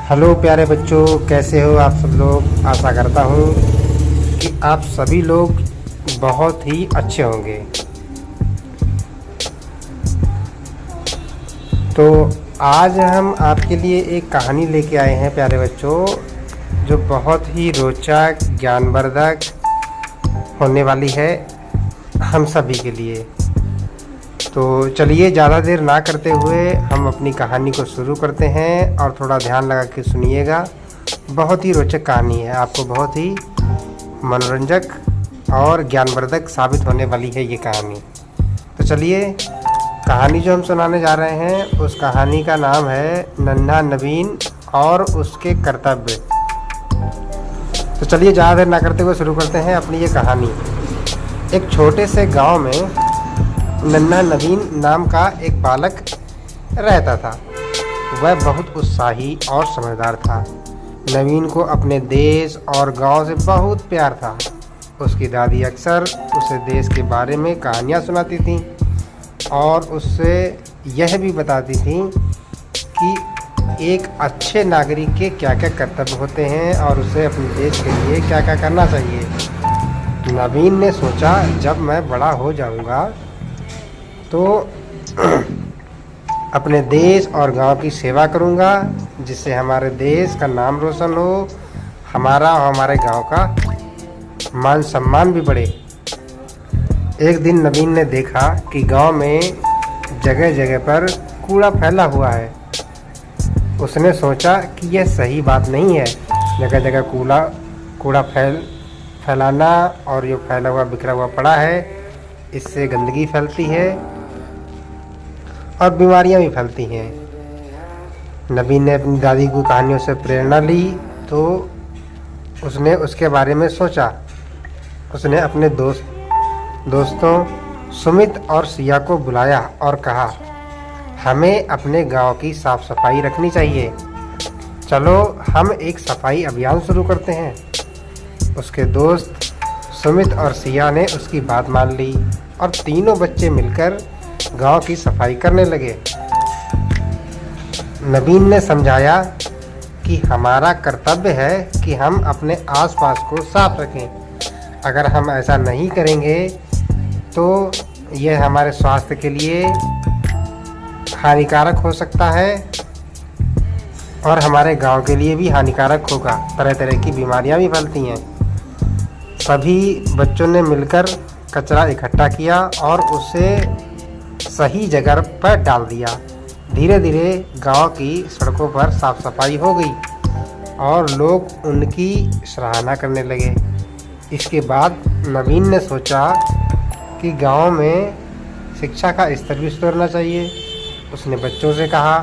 Hello प्यारे बच्चों, कैसे हो आप सब लोग। आशा करता हूँ कि आप सभी लोग बहुत ही अच्छे होंगे। तो आज हम आपके लिए एक कहानी लेके आए हैं प्यारे बच्चों, जो बहुत ही रोचक ज्ञानवर्धक होने वाली है हम सभी के लिए। तो चलिए ज़्यादा देर ना करते हुए हम अपनी कहानी को शुरू करते हैं और थोड़ा ध्यान लगा के सुनिएगा। बहुत ही रोचक कहानी है, आपको बहुत ही मनोरंजक और ज्ञानवर्धक साबित होने वाली है ये कहानी। तो चलिए, कहानी जो हम सुनाने जा रहे हैं उस कहानी का नाम है नन्हा नवीन और उसके कर्तव्य। तो चलिए ज़्यादा देर ना करते हुए शुरू करते हैं अपनी ये कहानी। एक छोटे से गांव में नन्हा नवीन नाम का एक बालक रहता था। वह बहुत उत्साही और समझदार था। नवीन को अपने देश और गांव से बहुत प्यार था। उसकी दादी अक्सर उसे देश के बारे में कहानियाँ सुनाती थीं और उससे यह भी बताती थीं कि एक अच्छे नागरिक के क्या क्या कर्तव्य होते हैं और उसे अपने देश के लिए क्या क्या करना चाहिए। नवीन ने सोचा, जब मैं बड़ा हो जाऊंगा तो अपने देश और गांव की सेवा करूंगा, जिससे हमारे देश का नाम रोशन हो, हमारा और हमारे गांव का मान सम्मान भी बढ़े। एक दिन नवीन ने देखा कि गांव में जगह जगह पर कूड़ा फैला हुआ है। उसने सोचा कि यह सही बात नहीं है। जगह जगह कूड़ा फैलाना और ये फैला हुआ बिखरा हुआ पड़ा है, इससे गंदगी फैलती है और बीमारियां भी फैलती हैं। नवीन ने अपनी दादी की कहानियों से प्रेरणा ली तो उसने उसके बारे में सोचा। उसने अपने दोस्तों सुमित और सिया को बुलाया और कहा, हमें अपने गांव की साफ सफाई रखनी चाहिए। चलो हम एक सफाई अभियान शुरू करते हैं। उसके दोस्त सुमित और सिया ने उसकी बात मान ली और तीनों बच्चे मिलकर गांव की सफाई करने लगे। नवीन ने समझाया कि हमारा कर्तव्य है कि हम अपने आसपास को साफ रखें। अगर हम ऐसा नहीं करेंगे तो यह हमारे स्वास्थ्य के लिए हानिकारक हो सकता है और हमारे गांव के लिए भी हानिकारक होगा। तरह तरह की बीमारियां भी फैलती हैं। सभी बच्चों ने मिलकर कचरा इकट्ठा किया और उसे सही जगह पर डाल दिया। धीरे धीरे गांव की सड़कों पर साफ सफाई हो गई और लोग उनकी सराहना करने लगे। इसके बाद नवीन ने सोचा कि गांव में शिक्षा का स्तर भी सुधरना चाहिए। उसने बच्चों से कहा,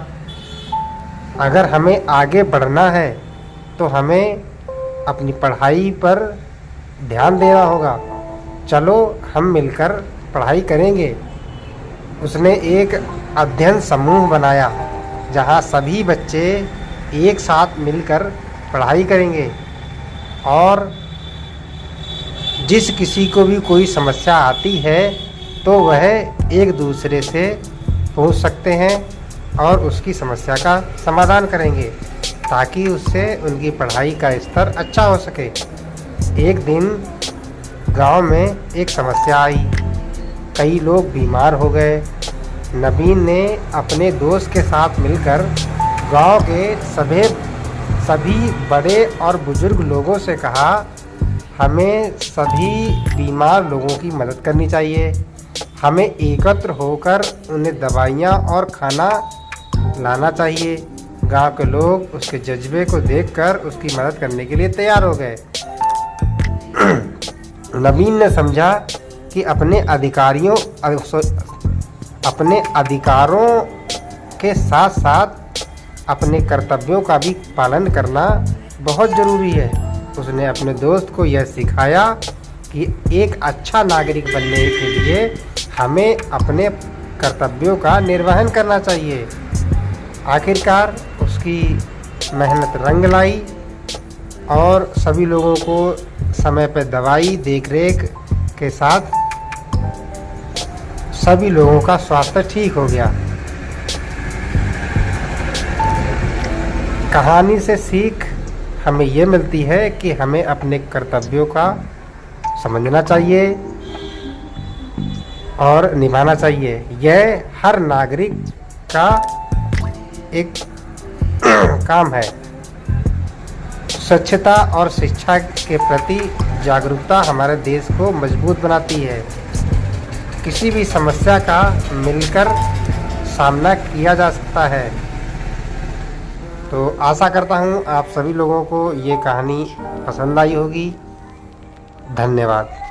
अगर हमें आगे बढ़ना है तो हमें अपनी पढ़ाई पर ध्यान देना होगा। चलो हम मिलकर पढ़ाई करेंगे। उसने एक अध्ययन समूह बनाया जहां सभी बच्चे एक साथ मिलकर पढ़ाई करेंगे और जिस किसी को भी कोई समस्या आती है तो वह एक दूसरे से पूछ सकते हैं और उसकी समस्या का समाधान करेंगे, ताकि उससे उनकी पढ़ाई का स्तर अच्छा हो सके। एक दिन गांव में एक समस्या आई। कई लोग बीमार हो गए। नवीन ने अपने दोस्त के साथ मिलकर गांव के सभी बड़े और बुजुर्ग लोगों से कहा, हमें सभी बीमार लोगों की मदद करनी चाहिए। हमें एकत्र होकर उन्हें दवाइयाँ और खाना लाना चाहिए। गांव के लोग उसके जज्बे को देखकर उसकी मदद करने के लिए तैयार हो गए। नवीन ने समझा कि अपने अधिकारों के साथ साथ अपने कर्तव्यों का भी पालन करना बहुत ज़रूरी है। उसने अपने दोस्त को यह सिखाया कि एक अच्छा नागरिक बनने के लिए हमें अपने कर्तव्यों का निर्वहन करना चाहिए। आखिरकार उसकी मेहनत रंग लाई और सभी लोगों को समय पर दवाई देखरेख के साथ सभी लोगों का स्वास्थ्य ठीक हो गया। कहानी से सीख हमें ये मिलती है कि हमें अपने कर्तव्यों का समझना चाहिए और निभाना चाहिए। यह हर नागरिक का एक काम है। स्वच्छता और शिक्षा के प्रति जागरूकता हमारे देश को मजबूत बनाती है। किसी भी समस्या का मिलकर सामना किया जा सकता है। तो आशा करता हूँ आप सभी लोगों को ये कहानी पसंद आई होगी। धन्यवाद।